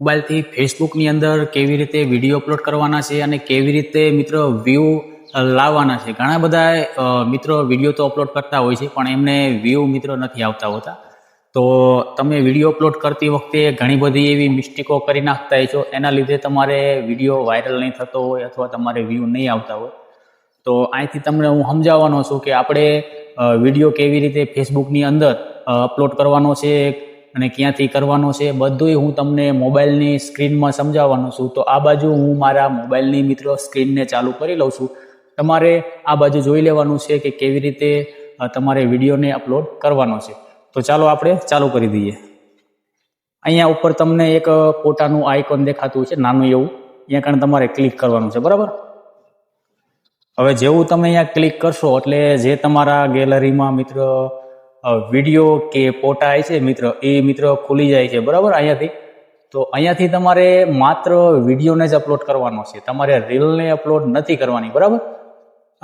મોબાઈલથી ફેસબુકની અંદર કેવી રીતે વિડીયો અપલોડ કરવાના છે અને કેવી રીતે મિત્રો વ્યૂ લાવવાના છે. ઘણા બધા મિત્રો વિડીયો તો અપલોડ કરતા હોય છે પણ એમને વ્યૂ મિત્રો નથી આવતા હોતા. તો તમે વિડીયો અપલોડ કરતી વખતે ઘણી બધી એવી મિસ્ટેકો કરી નાખતા છો, એના લીધે તમારે વિડીયો વાયરલ નહીં થતો હોય અથવા તમારે વ્યૂ નહીં આવતા હોય. તો અહીંથી તમને હું સમજાવવાનો છું કે આપણે વિડીયો કેવી રીતે ફેસબુકની અંદર અપલોડ કરવાનો છે અને ક્યાંથી કરવાનો છે, બધું હું તમને મોબાઈલની સ્ક્રીનમાં સમજાવવાનો છું. તો આ બાજુ હું મારા મોબાઈલની મિત્રો સ્ક્રીનને ચાલુ કરી લઉં છું. તમારે આ બાજુ જોઈ લેવાનું છે કે કેવી રીતે તમારે વિડીયોને અપલોડ કરવાનો છે. તો ચાલો આપણે ચાલુ કરી દઈએ. અહીંયા ઉપર તમને એક ફોટાનું આઇકોન દેખાતું છે નાનું એવું, અહીંયા કારણ તમારે ક્લિક કરવાનું છે, બરાબર. હવે જેવું તમે અહીંયા ક્લિક કરશો એટલે જે તમારા ગેલેરીમાં મિત્ર વિડીયો કે ફોટા છે મિત્ર, એ મિત્ર ખુલી જાય છે, બરાબર. અહીંયાથી તો અહીંયાથી તમારે માત્ર વિડીયોને જ અપલોડ કરવાનો છે, તમારે રીલને અપલોડ નથી કરવાની, બરાબર.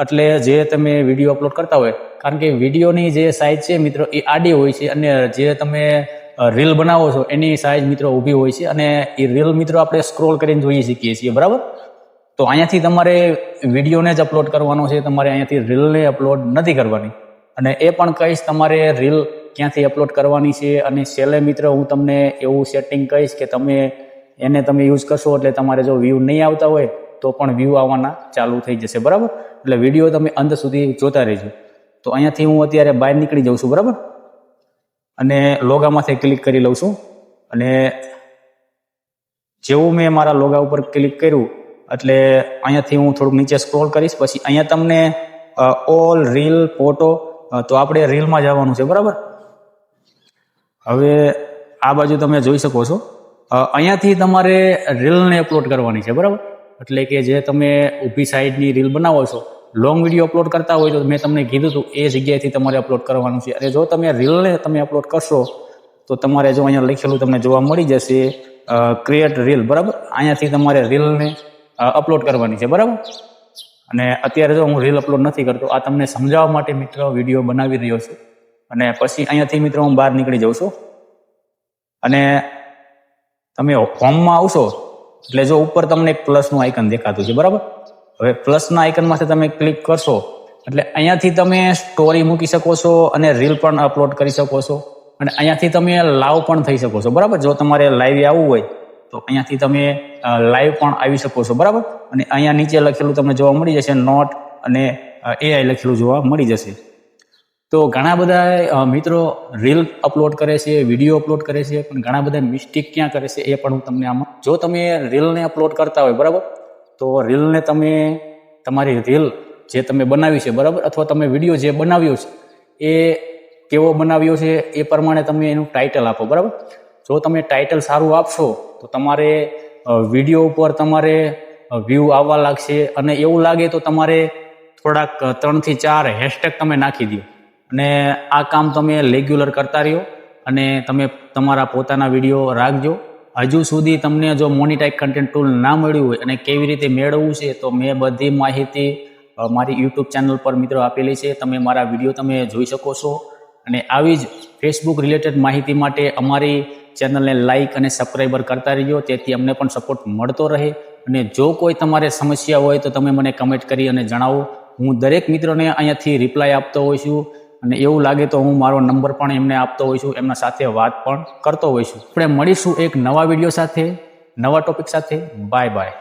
એટલે જે તમે વિડીયો અપલોડ કરતા હોય, કારણ કે વિડીયોની જે સાઇઝ છે મિત્રો એ આડી હોય છે અને જે તમે રીલ બનાવો છો એની સાઇઝ મિત્રો ઊભી હોય છે અને એ રીલ મિત્રો આપણે સ્ક્રોલ કરીને જોઈ શકીએ છીએ, બરાબર. તો અહીંયાથી તમારે વિડીયોને જ અપલોડ કરવાનો છે, તમારે અહીંયાથી રીલને અપલોડ નથી કરવાની. અને એ પણ કહીશ તમારે રીલ ક્યાંથી અપલોડ કરવાની છે. અને છેલ્લે મિત્ર હું તમને એવું સેટિંગ કહીશ કે તમે યુઝ કરશો એટલે તમારે જો વ્યૂ નહીં આવતા હોય તો પણ વ્યૂ આવવાના ચાલુ થઈ જશે, બરાબર. એટલે વિડીયો તમે અંત સુધી જોતા રહેજો. તો અહીંયાથી હું અત્યારે બહાર નીકળી જાઉં છું, બરાબર. અને લોગામાંથી ક્લિક કરી લઉં છું. અને જેવું મેં મારા લોગા ઉપર ક્લિક કર્યું એટલે અહીંયાથી હું થોડુંક નીચે સ્ક્રોલ કરીશ. પછી અહીંયા તમને ઓલ રીલ ફોટો, તો આપણે રીલમાં જવાનું છે, બરાબર. હવે આ બાજુ તમે જોઈ શકો છો, અહીંયાથી તમારે રીલને અપલોડ કરવાની છે, બરાબર. એટલે કે જે તમે ઊભી સાઈડની રીલ બનાવો છો, લોંગ વિડીયો અપલોડ કરતા હોય તો મેં તમને કીધું હતું એ જગ્યાએથી તમારે અપલોડ કરવાનું છે. અને જો તમે રીલને તમે અપલોડ કરશો તો તમારે જો અહીંયા લખેલું તમને જોવા મળી જશે ક્રિએટ રીલ, બરાબર. અહીંયાથી તમારે રીલને અપલોડ કરવાની છે, બરાબર. અને અત્યારે જો હું રીલ અપલોડ નથી કરતો, આ તમને સમજાવવા માટે મિત્રો વિડીયો બનાવી રહ્યો છું. અને પછી અહીંયાથી મિત્રો હું બહાર નીકળી જાઉં છું. અને તમે હોમમાં આવશો એટલે જો ઉપર તમને એક પ્લસનું આઇકન દેખાતું છે, બરાબર. હવે પ્લસના આઇકનમાંથી તમે ક્લિક કરશો એટલે અહીંયાથી તમે સ્ટોરી મૂકી શકો છો અને રીલ પણ અપલોડ કરી શકો છો. અને અહીંયાથી તમે લાઈવ પણ થઈ શકો છો, બરાબર. જો તમારે લાઈવ આવવું હોય તો અહીંયાથી તમે લાઈવ પણ આવી શકો છો, બરાબર. અને અહીંયા નીચે લખેલું તમને જોવા મળી જશે નોટ અને એઆઈ લખેલું જોવા મળી જશે. તો ઘણા બધા મિત્રો રીલ અપલોડ કરે છે, વિડીયો અપલોડ કરે છે, પણ ઘણા બધા મિસ્ટેક ક્યાં કરે છે એ પણ હું તમને આમાં, જો તમે રીલને અપલોડ કરતા હોય, બરાબર, તો રીલને તમે તમારી રીલ જે તમે બનાવી છે, બરાબર, અથવા તમે વિડીયો જે બનાવ્યો છે એ કેવો બનાવ્યો છે એ પ્રમાણે તમે એનું ટાઇટલ આપો, બરાબર. જો તમે ટાઇટલ સારું આપશો તો તમારે વિડીયો ઉપર તમારે વ્યૂ આવવા લાગશે. અને એવું લાગે તો તમારે થોડાક 3 થી 4 હેશટેગ તમે નાખી દો અને આ કામ તમે રેગ્યુલર કરતા રહ્યો અને તમે તમારા પોતાના વિડીયો રાખજો. હજુ સુધી તમને જો મોનેટાઇઝ કન્ટેન્ટ ટૂલ ના મળ્યું હોય અને કેવી રીતે મેળવવું છે તો મેં બધી માહિતી મારી યુટ્યુબ ચેનલ પર મિત્રો આપેલી છે. તમે મારા વિડીયો તમે જોઈ શકો છો. અને આવી જ ફેસબુક રિલેટેડ માહિતી માટે અમારી ચેનલને લાઇક અને સબસ્ક્રાઈબર કરતા રહીજો, તેથી અમને પણ સપોર્ટ મળતો રહે. અને જો કોઈ તમારે સમસ્યા હોય તો તમે મને કમેન્ટ કરી અને જણાવો. હું દરેક મિત્રોને અહીંયાથી રિપ્લાય આપતો હોઉં છું. અને એવું લાગે તો હું મારો નંબર પણ એમને આપતો હોઉં છું, એમના સાથે વાત પણ કરતો હોઉં છું. આપણે મળીશું એક નવા વિડીયો સાથે, નવા ટોપિક સાથે. Bye bye.